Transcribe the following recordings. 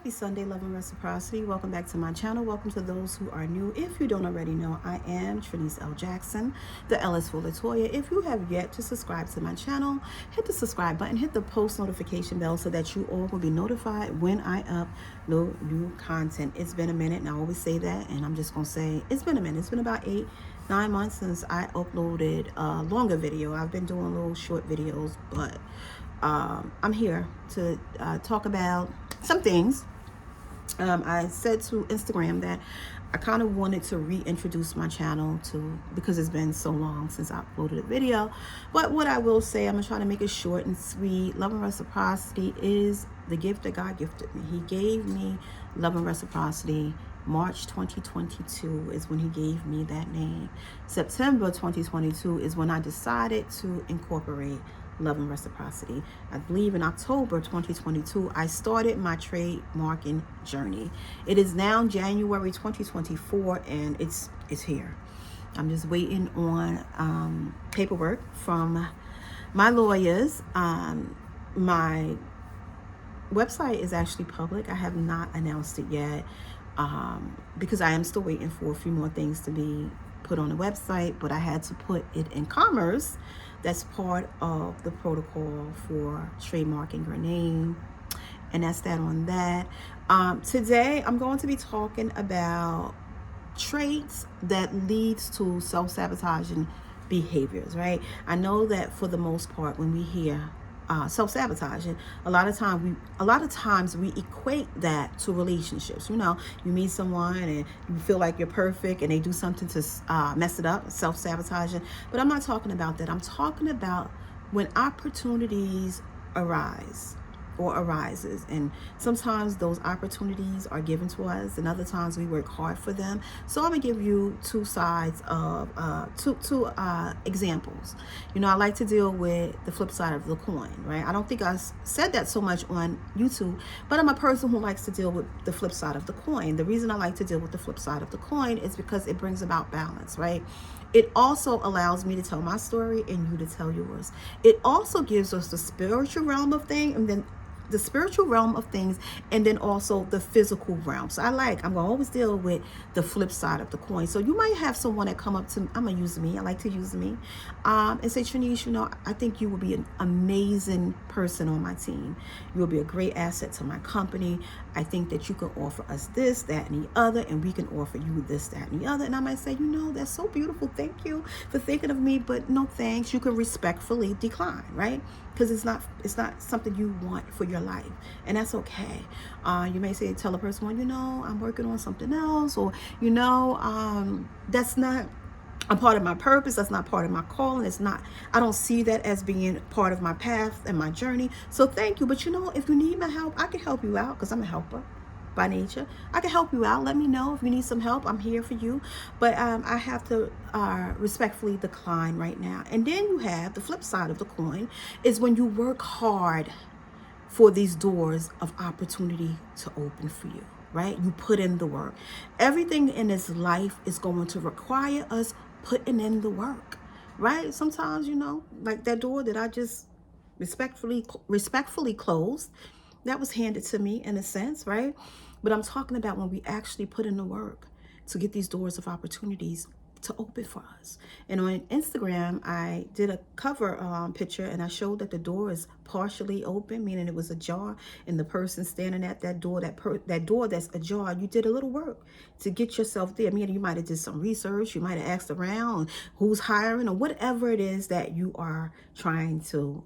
Happy Sunday, love and reciprocity. Welcome back to my channel. Welcome to those who are new. If you don't already know, I am Trinice L. Jackson, the L is for Latoya. If you have yet to subscribe to my channel, hit the subscribe button, hit the post notification bell so that you all will be notified when I upload new content. It's been a minute, and I always say that, and I'm just going to say it's been a minute. It's been about 8-9 months since I uploaded a longer video. I've been doing little short videos, but I'm here to talk about some things. I said to Instagram that I kind of wanted to reintroduce my channel because it's been so long since I uploaded a video. But what I will say, I'm gonna try to make it short and sweet. Love and reciprocity is the gift that God gifted me. He gave me love and reciprocity. March 2022 is when he gave me that name. September 2022 is when I decided to incorporate love and reciprocity. I believe in October 2022, I started my trademarking journey. It is now January 2024, and it's here. I'm just waiting on paperwork from my lawyers. My website is actually public. I have not announced it yet because I am still waiting for a few more things to be put on the website, but I had to put it in commerce. That's part of the protocol for trademarking your name, and that's that on that. Today I'm going to be talking about traits that leads to self-sabotaging behaviors, right? I know that for the most part when we hear self-sabotaging, a lot of times we equate that to relationships. You know, you meet someone and you feel like you're perfect and they do something to mess it up, self-sabotaging. But I'm not talking about that. I'm talking about when opportunities arises, and sometimes those opportunities are given to us and other times we work hard for them. So I'm gonna give you two sides of two examples. You know, I like to deal with the flip side of the coin, right? I don't think I said that so much on YouTube, but I'm a person who likes to deal with the flip side of the coin. The reason I like to deal with the flip side of the coin is because it brings about balance, right? It also allows me to tell my story and you to tell yours. It also gives us the spiritual realm of things, and then the spiritual realm of things, and then also the physical realm. So I'm gonna always deal with the flip side of the coin. So you might have someone that come up to me, I'm gonna use me, I like to use me, and say, Trinice, you know, I think you will be an amazing person on my team. You will be a great asset to my company. I think that you can offer us this, that, and the other, and we can offer you this, that, and the other. And I might say, you know, that's so beautiful. Thank you for thinking of me, but no thanks. You can respectfully decline, right? Because it's not something you want for your life, and that's okay. You may say, tell a person, well, you know, I'm working on something else, or you know, that's not a part of my purpose. That's not part of my calling. I don't see that as being part of my path and my journey. So thank you, but you know, if you need my help, I can help you out because I'm a helper by nature. I can help you out. Let me know if you need some help. I'm here for you. But I have to respectfully decline right now. And then you have the flip side of the coin is when you work hard for these doors of opportunity to open for you, right? You put in the work. Everything in this life is going to require us putting in the work, right? Sometimes, you know, like that door that I just respectfully closed, that was handed to me in a sense, right? But I'm talking about when we actually put in the work to get these doors of opportunities to open for us. And on Instagram, I did a cover picture, and I showed that the door is partially open, meaning it was ajar, and the person standing at that door, that door that's ajar, you did a little work to get yourself there. Meaning you might have did some research, you might have asked around who's hiring or whatever it is that you are trying to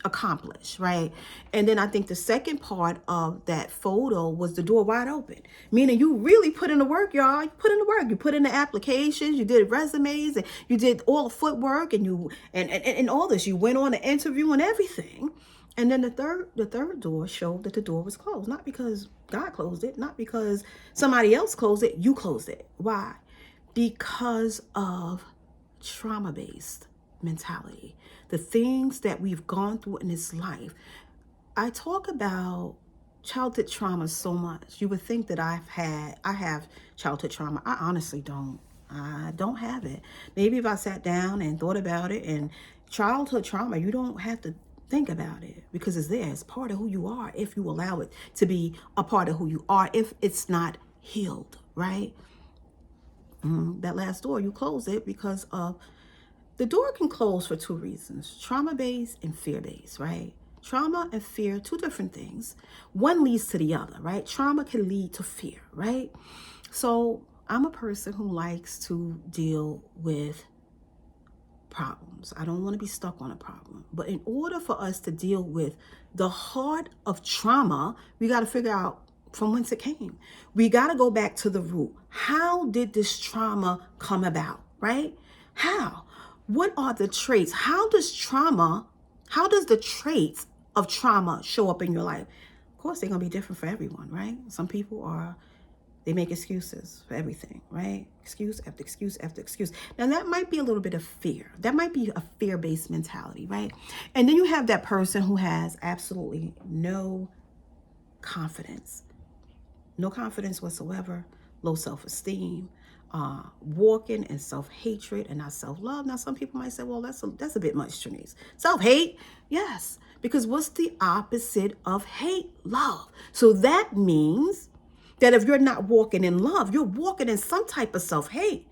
accomplish, right? And then I think the second part of that photo was the door wide open, meaning you really put in the work, y'all. You put in the work. You put in the applications, you did resumes, and you did all the footwork, and you and all this. You went on an interview and everything. And then the third door showed that the door was closed, not because God closed it, not because somebody else closed it, you closed it. Why? Because of trauma-based mentality, the things that we've gone through in this life. I talk about childhood trauma so much. You would think that I have childhood trauma. I honestly don't. I don't have it. Maybe if I sat down and thought about it, and childhood trauma, you don't have to Think about it, because it's there. It's part of who you are if you allow it to be a part of who you are, if it's not healed, right? That last door, you close it because of the door can close for two reasons: trauma-based and fear-based, right? Trauma and fear, two different things. One leads to the other, right? Trauma can lead to fear, right? So I'm a person who likes to deal with problems. I don't want to be stuck on a problem. But in order for us to deal with the heart of trauma, we got to figure out from whence it came. We got to go back to the root. How did this trauma come about, right? How? What are the traits? How does the traits of trauma show up in your life? Of course, they're going to be different for everyone, right? Some people they make excuses for everything, right? Excuse after excuse after excuse. Now, that might be a little bit of fear. That might be a fear-based mentality, right? And then you have that person who has absolutely no confidence whatsoever, low self-esteem, walking in self-hatred and not self-love. Now, some people might say, well, that's a bit much, Trinice. Self-hate? Yes, because what's the opposite of hate? Love. So that means that if you're not walking in love, you're walking in some type of self-hate.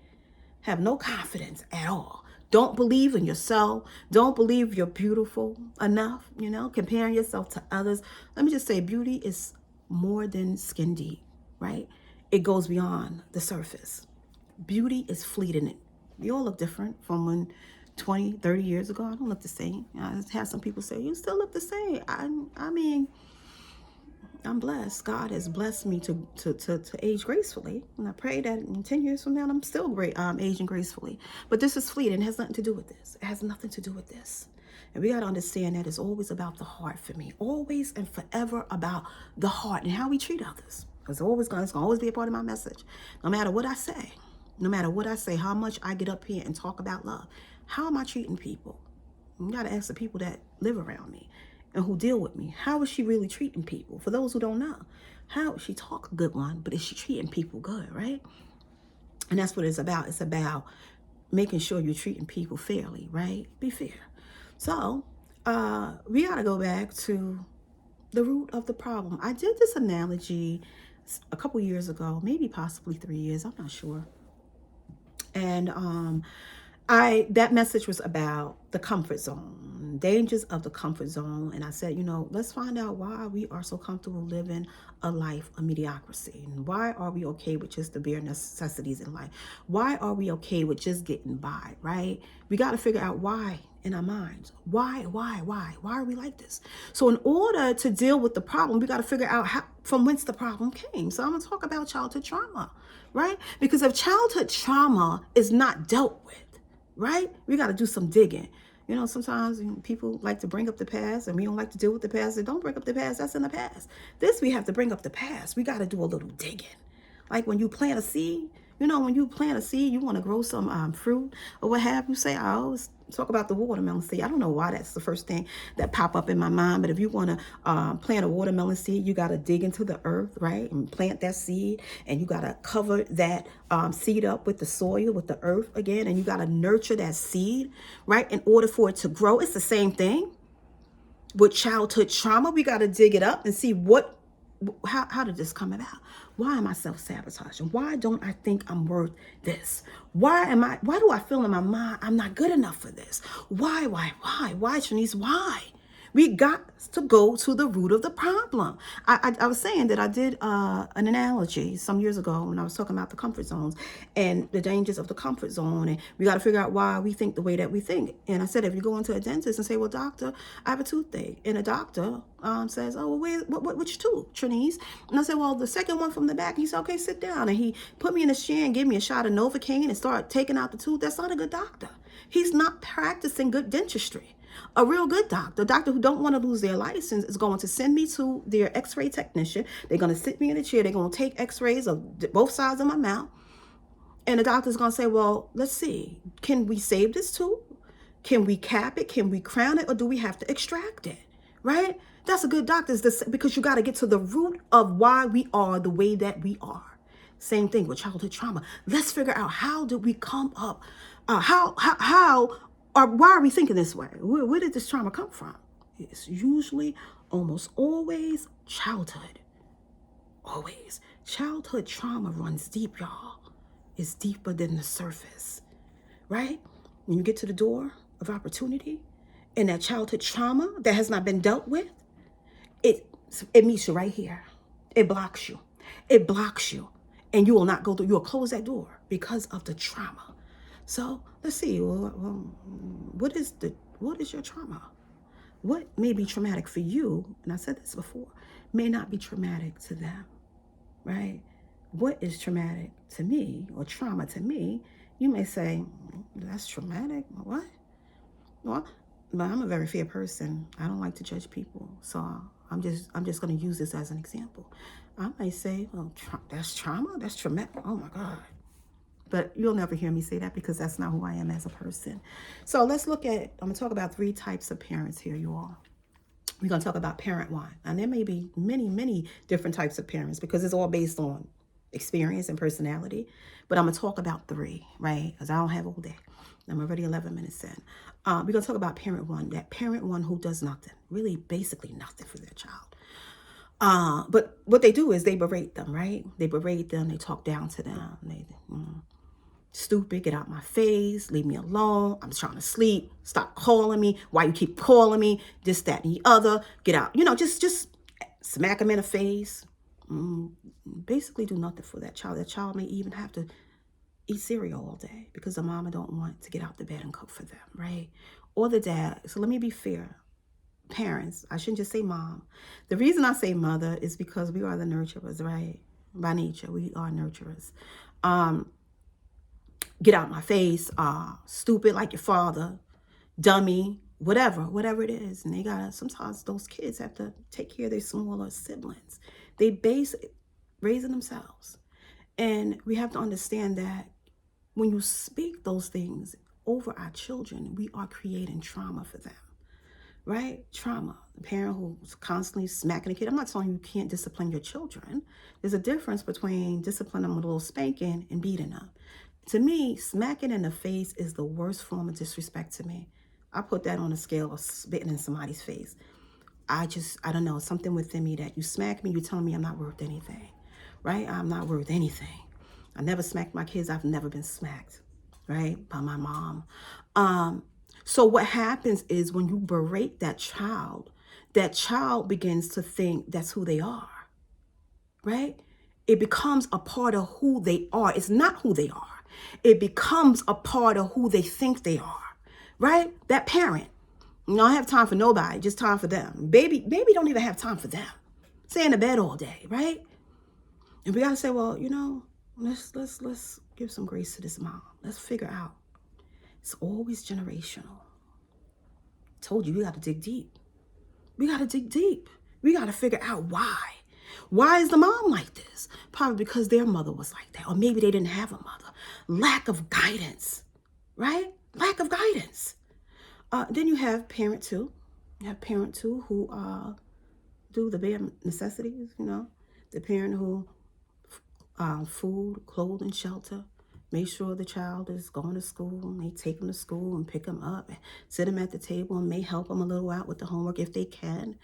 Have no confidence at all. Don't believe in yourself. Don't believe you're beautiful enough, comparing yourself to others. Let me just say, beauty is more than skin deep, right? It goes beyond the surface. Beauty is fleeting. We all look different from when 20, 30 years ago. I don't look the same. I have some people say, you still look the same. I mean, I'm blessed. God has blessed me to age gracefully. And I pray that in 10 years from now, I'm still aging gracefully. But this is fleeting. It has nothing to do with this. It has nothing to do with this. And we got to understand that it's always about the heart for me. Always and forever about the heart and how we treat others. It's going to always be a part of my message. No matter what I say, how much I get up here and talk about love, how am I treating people? You got to ask the people that live around me and who deal with me. How is she really treating people? For those who don't know, how she talk a good one, but is she treating people good, right? And that's what it's about. It's about making sure you're treating people fairly, right? Be fair. So we got to go back to the root of the problem. I did this analogy a couple years ago, maybe possibly 3 years. I'm not sure. And that message was about the comfort zone, dangers of the comfort zone. And I said, let's find out why we are so comfortable living a life of mediocrity. And why are we okay with just the bare necessities in life? Why are we okay with just getting by, right? We got to figure out why in our minds. Why are we like this? So in order to deal with the problem, we got to figure out from whence the problem came. So I'm going to talk about childhood trauma, right? Because if childhood trauma is not dealt with, right, we got to do some digging. Sometimes people like to bring up the past, and we don't like to deal with the past. So don't bring up the past. That's in the past. This, we have to bring up the past. We got to do a little digging. Like when you plant a seed, when you plant a seed, you want to grow some fruit or what have you. Say, I always talk about the watermelon seed. I don't know why that's the first thing that pop up in my mind, but if you want to plant a watermelon seed, you got to dig into the earth, right, and plant that seed, and you got to cover that seed up with the soil, with the earth again, and you got to nurture that seed, right, in order for it to grow. It's the same thing with childhood trauma. We got to dig it up and see how did this come about? Why am I self-sabotaging? Why don't I think I'm worth this? Why do I feel in my mind I'm not good enough for this? Why, Trinice, why? We got to go to the root of the problem. I was saying that I did an analogy some years ago when I was talking about the comfort zones and the dangers of the comfort zone. And we got to figure out why we think the way that we think. And I said, if you go into a dentist and say, well, doctor, I have a toothache. And a doctor says, oh, well, which tooth, Trinice? And I said, well, the second one from the back. He said, okay, sit down. And he put me in a chair and gave me a shot of Novocaine and started taking out the tooth. That's not a good doctor. He's not practicing good dentistry. A real good doctor, a doctor who don't want to lose their license, is going to send me to their x-ray technician. They're going to sit me in a chair. They're going to take x-rays of both sides of my mouth. And the doctor's going to say, well, let's see. Can we save this tooth? Can we cap it? Can we crown it? Or do we have to extract it? Right? That's a good doctor, because you got to get to the root of why we are the way that we are. Same thing with childhood trauma. Let's figure out, how did we come up? Or why are we thinking this way? Where did this trauma come from? It's usually, almost always, childhood. Always. Childhood trauma runs deep, y'all. It's deeper than the surface, right? When you get to the door of opportunity and that childhood trauma that has not been dealt with, it meets you right here. It blocks you. It blocks you. And you will not go through. You'll close that door because of the trauma. So let's see. What is your trauma? What may be traumatic for you, and I said this before, may not be traumatic to them, right? What is traumatic to me or trauma to me? You may say, that's traumatic. What? Well, but I'm a very fair person. I don't like to judge people. So I'm just going to use this as an example. I might say, well, that's trauma? That's traumatic? Oh my God. But you'll never hear me say that because that's not who I am as a person. So let's look at, I'm going to talk about 3 types of parents here, you all. We're going to talk about parent 1. And there may be many different types of parents because it's all based on experience and personality. But I'm going to talk about 3, right? Because I don't have all day. I'm already 11 minutes in. We're going to talk about parent 1, that parent 1 who does nothing, really basically nothing for their child. But what they do is they berate them, right? They berate them. They talk down to them. They stupid, get out my face, leave me alone, I'm trying to sleep, stop calling me, why you keep calling me, this, that, and the other, get out, just smack them in the face. Basically do nothing for that child. That child may even have to eat cereal all day because the mama don't want to get out the bed and cook for them, right? Or the dad. So let me be fair. Parents, I shouldn't just say mom. The reason I say mother is because we are the nurturers, right? By nature, we are nurturers. Get out my face, stupid like your father, dummy, whatever it is. And they gotta, sometimes those kids have to take care of their smaller siblings. They raising themselves. And we have to understand that when you speak those things over our children, we are creating trauma for them, right? Trauma. The parent who's constantly smacking a kid. I'm not telling you you can't discipline your children. There's a difference between disciplining them with a little spanking and beating them. To me, smacking in the face is the worst form of disrespect to me. I put that on a scale of spitting in somebody's face. I don't know, something within me that you smack me, you're telling me I'm not worth anything, right? I'm not worth anything. I never smacked my kids. I've never been smacked, right, by my mom. So what happens is when you berate that child begins to think that's who they are, right? It becomes a part of who they are. It's not who they are. It becomes a part of who they think they are, right? That parent, I don't have time for nobody, just time for them. Baby don't even have time for them. Stay in the bed all day, right? And we gotta say, well, let's give some grace to this mom. Let's figure out. It's always generational. Told you, we gotta dig deep. We gotta dig deep. We gotta figure out why. Why is the mom like this? Probably because their mother was like that. Or maybe they didn't have a mother. Lack of guidance, right? Lack of guidance. Then you have parent 2. You have parent 2 who do the bare necessities, The parent who food, clothing, shelter. Make sure the child is going to school. And they take them to school and pick them up and sit them at the table and may help them a little out with the homework if they can.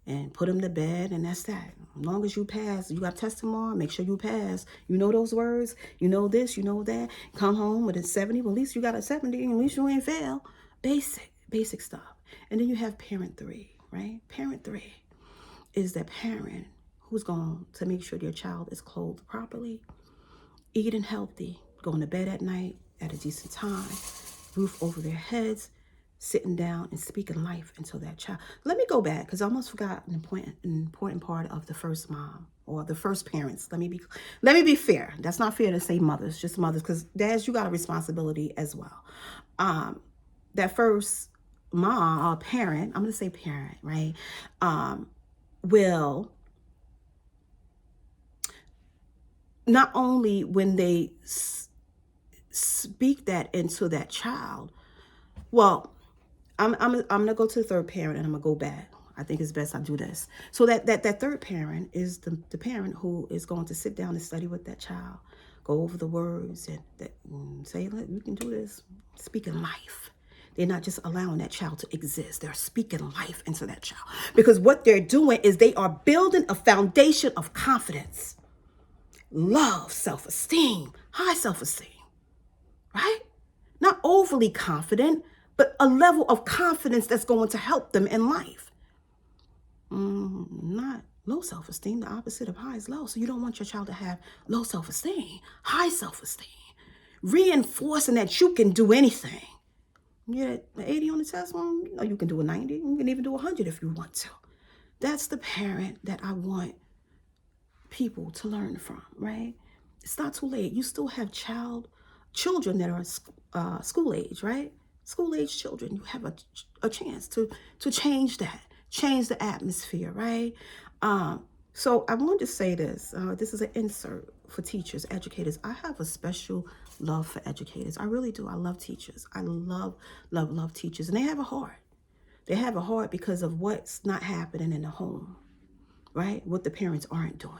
And put them to bed, and that's that. As long as you pass, you got test tomorrow, make sure you pass. You know those words, you know this, you know that. Come home with a 70, well, at least you got a 70, and at least you ain't fail. Basic stuff. And then you have parent 3, right? Parent 3 is the parent who's going to make sure your child is clothed properly, eating healthy, going to bed at night at a decent time, roof over their heads, sitting down and speaking life into that child. Let me go back because I almost forgot an important part of the first mom or the first parents. Let me be fair. That's not fair to say mothers, just mothers, because dads, you got a responsibility as well. That first mom or parent, I'm going to say parent, right? Will not only when they speak that into that child, well, I'm gonna go to the third parent and I'm gonna go back. I think it's best I do this. So that third parent is the parent who is going to sit down and study with that child, go over the words and say, look, you can do this. Speaking life. They're not just allowing that child to exist. They're speaking life into that child. Because what they're doing is they are building a foundation of confidence, love, self-esteem, high self-esteem, right? Not overly confident, but a level of confidence that's going to help them in life. Not low self-esteem. The opposite of high is low. So you don't want your child to have low self-esteem, high self-esteem. Reinforcing that you can do anything. You get an 80 on the test, well, you can do a 90. You can even do 100 if you want to. That's the parent that I want people to learn from, right? It's not too late. You still have children that are school age, right? School age children. You have a chance to change that, change the atmosphere, right? So I wanted to say this. This is an insert for teachers, educators. I have a special love for educators. I really do. I love teachers. I love teachers. And they have a heart. They have a heart because of what's not happening in the home, right? What the parents aren't doing,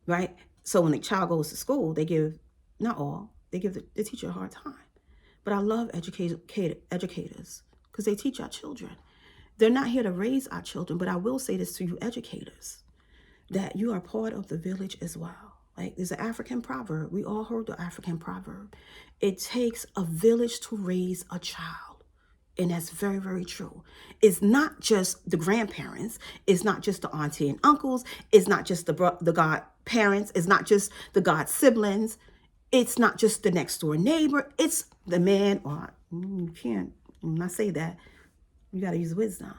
right? So when the child goes to school, they give, not all, they give the teacher a hard time. But I love educators because they teach our children. They're not here to raise our children, but I will say this to you educators, that you are part of the village as well. Like there's an African proverb. We all heard the African proverb. It takes a village to raise a child. And that's very, very true. It's not just the grandparents. It's not just the auntie and uncles. It's not just the godparents. It's not just the god siblings. It's not just the next door neighbor. It's the man, or you can't, when I say that, you got to use wisdom.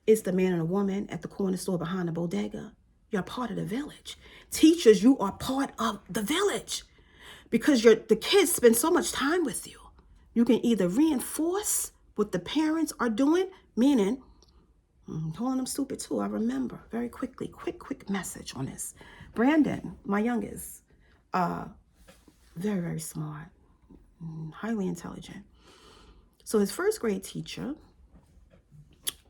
It's the man and the woman at the corner store behind the bodega. You're part of the village. Teachers, you are part of the village because the kids spend so much time with you. You can either reinforce what the parents are doing, meaning, calling them stupid too. I remember very quickly, quick message on this. Brandon, my youngest, very, very smart, highly intelligent. So his first grade teacher,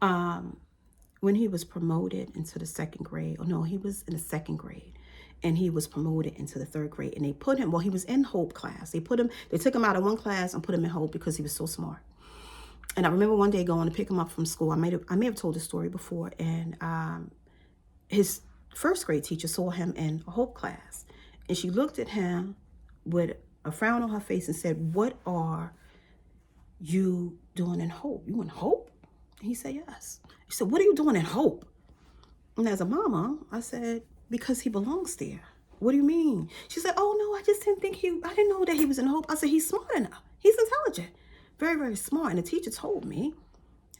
when he was promoted into the second grade, he was in the second grade and he was promoted into the third grade, and they put him, he was in Hope class. They took him out of one class and put him in Hope because he was so smart. And I remember one day going to pick him up from school. I may have told the story before, and his first grade teacher saw him in a Hope class, and she looked at him with a frown on her face and said, "What are you doing in Hope? You in Hope?" And he said, "Yes." She said, "What are you doing in Hope?" And as a mama, I said, "Because he belongs there." "What do you mean?" She said, "Oh no, I just didn't know that he was in Hope." I said, "He's smart enough. He's intelligent. Very, very smart." And the teacher told me,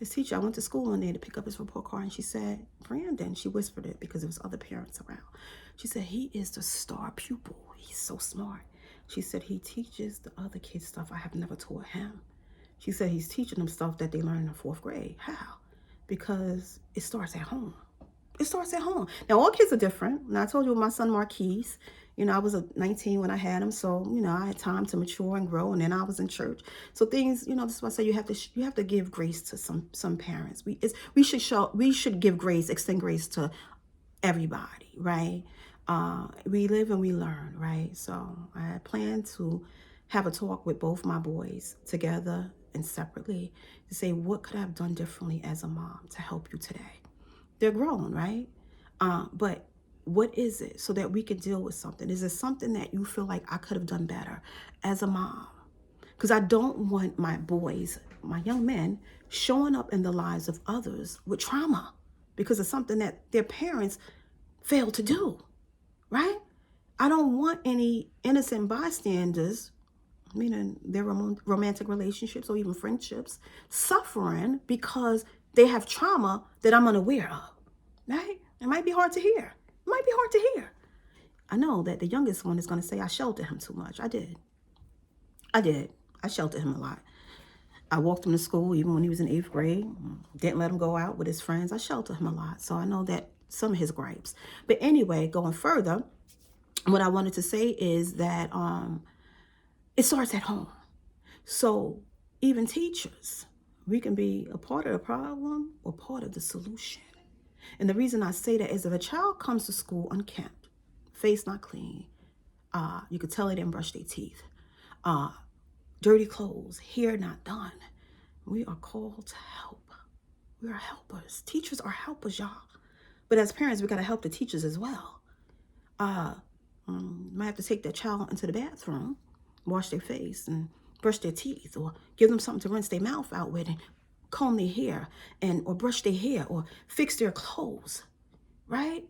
I went to school one day to pick up his report card, and she said, "Brandon," she whispered it because there was other parents around. She said, "He is the star pupil. He's so smart." She said, "He teaches the other kids stuff I have never taught him." She said, "He's teaching them stuff that they learn in the fourth grade." How? Because it starts at home. It starts at home. Now, all kids are different. And I told you my son Marquise, I was 19 when I had him. So, I had time to mature and grow. And then I was in church. So things, this is why I say you have to give grace to some parents. We should give grace, extend grace to everybody, right? We live and we learn, right? So I plan to have a talk with both my boys together and separately to say, what could I have done differently as a mom to help you today? They're grown, right? But what is it so that we can deal with something? Is there something that you feel like I could have done better as a mom? Because I don't want my boys, my young men, showing up in the lives of others with trauma because of something that their parents failed to do, right? I don't want any innocent bystanders, meaning their romantic relationships or even friendships, suffering because they have trauma that I'm unaware of, right? It might be hard to hear. I know that the youngest one is going to say I sheltered him too much. I did. I sheltered him a lot. I walked him to school even when he was in 8th grade. Didn't let him go out with his friends. I sheltered him a lot. So I know that some of his gripes. But anyway, going further, what I wanted to say is that it starts at home. So even teachers, we can be a part of the problem or part of the solution. And the reason I say that is if a child comes to school unkempt, face not clean, you could tell they didn't brush their teeth, dirty clothes, hair not done. We are called to help. We are helpers. Teachers are helpers, y'all. But as parents, we got to help the teachers as well. Might have to take that child into the bathroom, wash their face and brush their teeth, or give them something to rinse their mouth out with, and comb their hair, or brush their hair, or fix their clothes, right?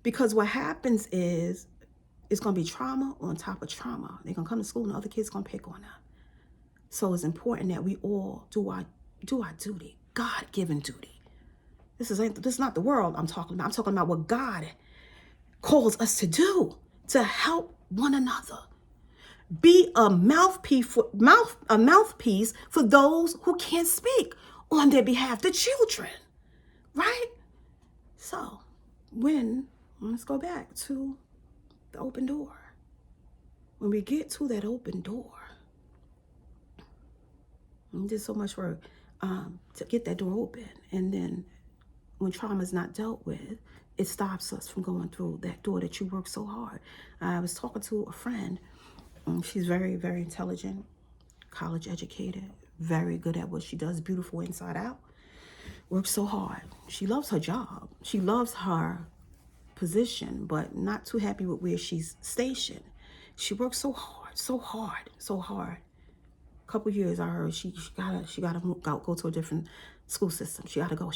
Because what happens is it's going to be trauma on top of trauma. They're going to come to school and other kids going to pick on them. So it's important that we all do our duty, God-given duty. This is not the world I'm talking about. I'm talking about what God calls us to do, to help one another. Be a mouthpiece for those who can't speak on their behalf, the children, right? So let's go back to the open door. When we get to that open door, we did so much work to get that door open. And then when trauma is not dealt with, it stops us from going through that door that you worked so hard. I was talking to a friend. She's very, very intelligent, college educated, very good at what she does, beautiful inside out. Works so hard. She loves her job. She loves her position, but not too happy with where she's stationed. She works so hard, so hard, so hard. A couple years, I heard she gotta go to a different school system. She gotta go.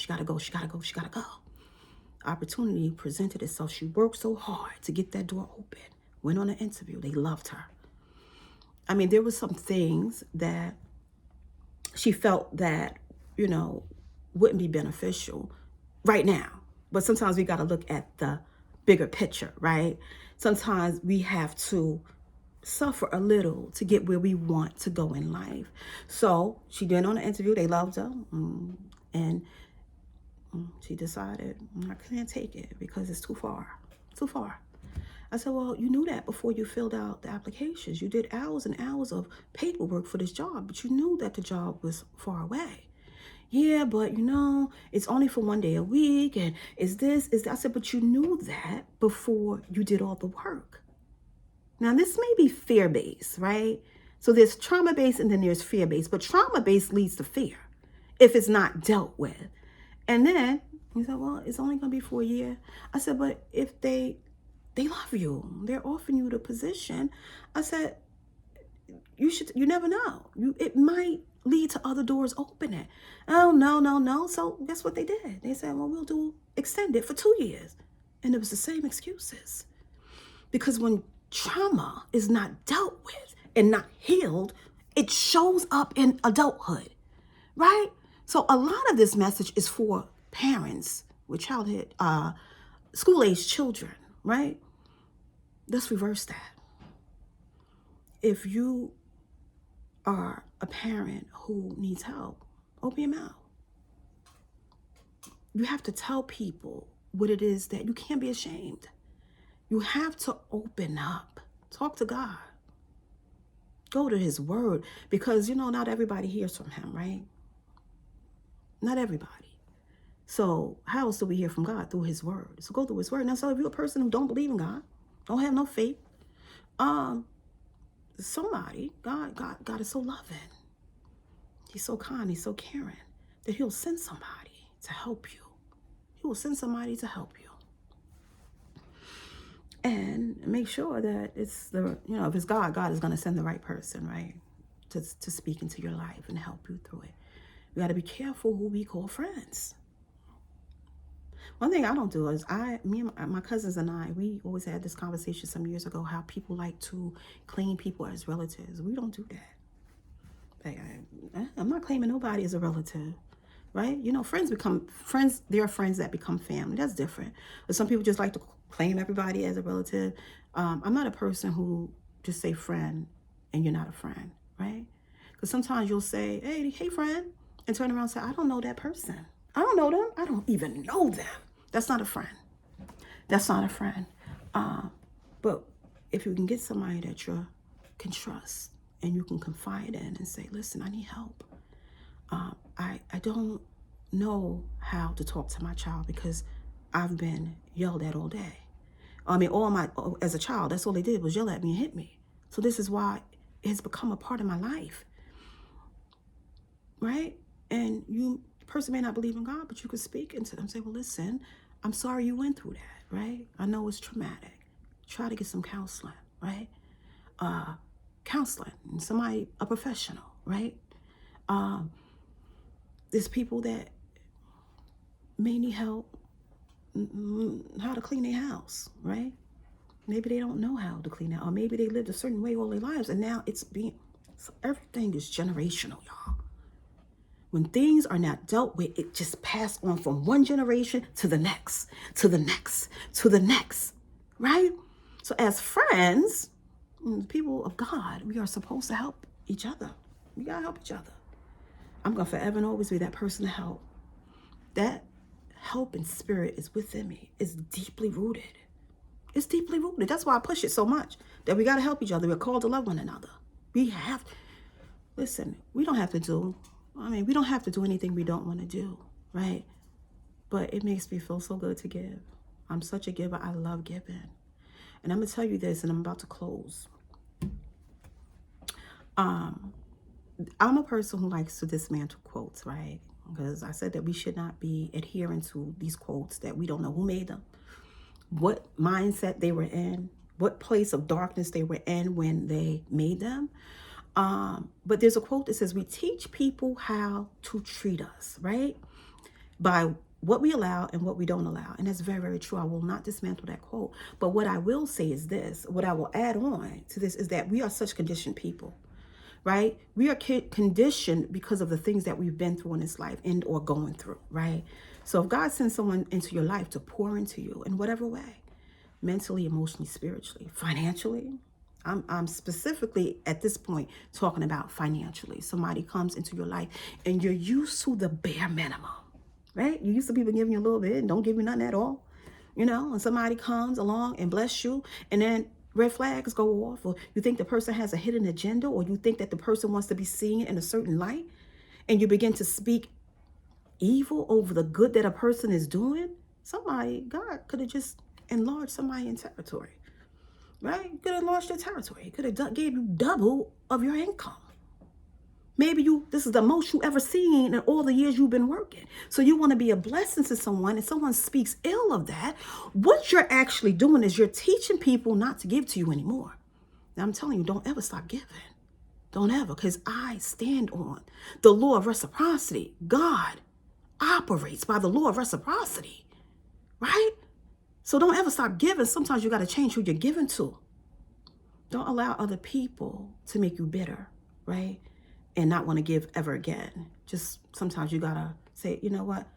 Opportunity presented itself. She worked so hard to get that door open. Went on an interview. They loved her. I mean, there were some things that she felt that, wouldn't be beneficial right now. But sometimes we got to look at the bigger picture, right? Sometimes we have to suffer a little to get where we want to go in life. So she did on an interview. They loved her. And she decided, I can't take it because it's too far. I said, well, you knew that before you filled out the applications. You did hours and hours of paperwork for this job, but you knew that the job was far away. Yeah, but it's only for 1 day a week, and is that? I said, but you knew that before you did all the work. Now, this may be fear-based, right? So there's trauma-based and then there's fear-based, but trauma-based leads to fear if it's not dealt with. And then he said, well, it's only going to be for a year. I said, but if they love you, they're offering you the position. I said, you never know. It might lead to other doors opening. Oh, no. So that's what they did. They said, well, we'll extend it for 2 years. And it was the same excuses. Because when trauma is not dealt with and not healed, it shows up in adulthood, right? So a lot of this message is for parents with school-age children, right? Let's reverse that. If you are a parent who needs help, open your mouth. You have to tell people what it is that you can't be ashamed. You have to open up. Talk to God. Go to his word, because, not everybody hears from him, right? Not everybody. So how else do we hear from God? Through his word. So go through his word. Now, so if you're a person who don't believe in God, don't have no faith, God is so loving. He's so kind. He's so caring that he'll send somebody to help you. He will send somebody to help you. And make sure that it's if it's God is going to send the right person, right? To speak into your life and help you through it. We got to be careful who we call friends. One thing I don't do is me and my cousins and I, we always had this conversation some years ago, how people like to claim people as relatives. We don't do that. I'm not claiming nobody as a relative, right? Friends become friends. There are friends that become family. That's different. But some people just like to claim everybody as a relative. I'm not a person who just say friend and you're not a friend, right? Because sometimes you'll say, hey, friend, and turn around and say, I don't know that person. I don't know them. I don't even know them. That's not a friend. That's not a friend. But if you can get somebody that you can trust and you can confide in and say, listen, I need help. I don't know how to talk to my child because I've been yelled at all day. As a child, that's all they did was yell at me and hit me. So this is why has become a part of my life, right? And the person may not believe in God, but you could speak into them, say, well, listen, I'm sorry you went through that, right? I know it's traumatic. Try to get some counseling, right? Counseling, somebody, a professional, right? There's people that may need help how to clean their house, right? Maybe they don't know how to clean it, or maybe they lived a certain way all their lives, and now so everything is generational, y'all. When things are not dealt with, it just passed on from one generation to the next, to the next, to the next, right? So as friends, people of God, we are supposed to help each other. We gotta help each other. I'm gonna forever and always be that person to help. That helping spirit is within me. It's deeply rooted. It's deeply rooted. That's why I push it so much, that we got to help each other. We're called to love one another. Listen, we don't have to do anything we don't want to do, right? But it makes me feel so good to give. I'm such a giver. I love giving. And I'm going to tell you this, and I'm about to close. I'm a person who likes to dismantle quotes, right? Because I said that we should not be adhering to these quotes that we don't know who made them, what mindset they were in, what place of darkness they were in when they made them. But there's a quote that says, we teach people how to treat us, right? By what we allow and what we don't allow. And that's very, very true. I will not dismantle that quote. But what I will say is this, what I will add on to this is that we are such conditioned people, right? We are conditioned because of the things that we've been through in this life and or going through, right? So if God sends someone into your life to pour into you in whatever way, mentally, emotionally, spiritually, financially, I'm specifically at this point talking about financially. Somebody comes into your life and you're used to the bare minimum, right? You're used to people giving you a little bit and don't give you nothing at all, and somebody comes along and bless you, and then red flags go off, or you think the person has a hidden agenda, or you think that the person wants to be seen in a certain light, and you begin to speak evil over the good that a person is doing. God could have just enlarged somebody in territory, right? You could have enlarged their territory. He could have gave you double of your income. Maybe this is the most you ever seen in all the years you've been working. So you want to be a blessing to someone, and someone speaks ill of that. What you're actually doing is you're teaching people not to give to you anymore. Now I'm telling you, don't ever stop giving. Don't ever, because I stand on the law of reciprocity. God operates by the law of reciprocity, right? So don't ever stop giving. Sometimes you got to change who you're giving to. Don't allow other people to make you bitter, right? And not want to give ever again. Just sometimes you got to say, you know what?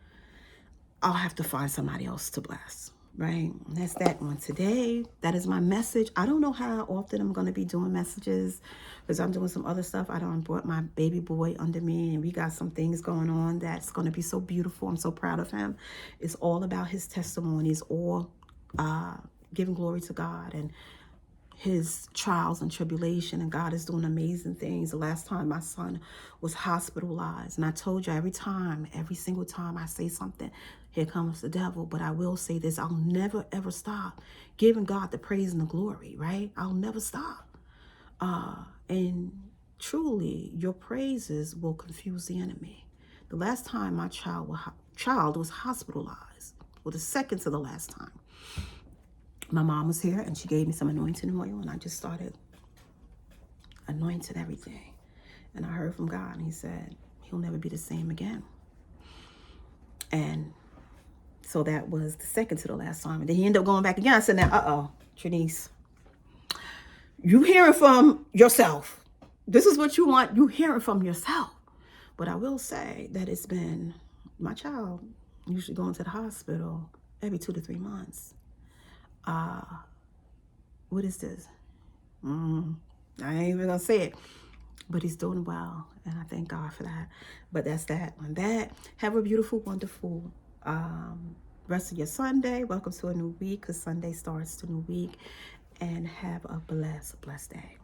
I'll have to find somebody else to bless, right? And that's that one today. That is my message. I don't know how often I'm going to be doing messages because I'm doing some other stuff. I done brought my baby boy under me, and we got some things going on that's going to be so beautiful. I'm so proud of him. It's all about his testimonies, all giving glory to God and his trials and tribulation, and God is doing amazing things. The last time my son was hospitalized, and I told you every single time I say something, here comes the devil. But I will say this, I'll never ever stop giving God the praise and the glory, right? I'll never stop. And truly, your praises will confuse the enemy. The last time my child was hospitalized, well, the second to the last time, my mom was here and she gave me some anointing oil, and I just started anointing everything. And I heard from God, and he said, he'll never be the same again. And so that was the second to the last time. And then he ended up going back again. I said, now, Trinice, you hearing from yourself. This is what you want. You hearing from yourself. But I will say that it's been, my child usually going to the hospital every 2 to 3 months. What is this? I ain't even gonna say it, but he's doing well, and I thank God for that. But that's that on that. Have a beautiful, wonderful rest of your Sunday. Welcome to a new week, because Sunday starts the new week, and have a blessed day.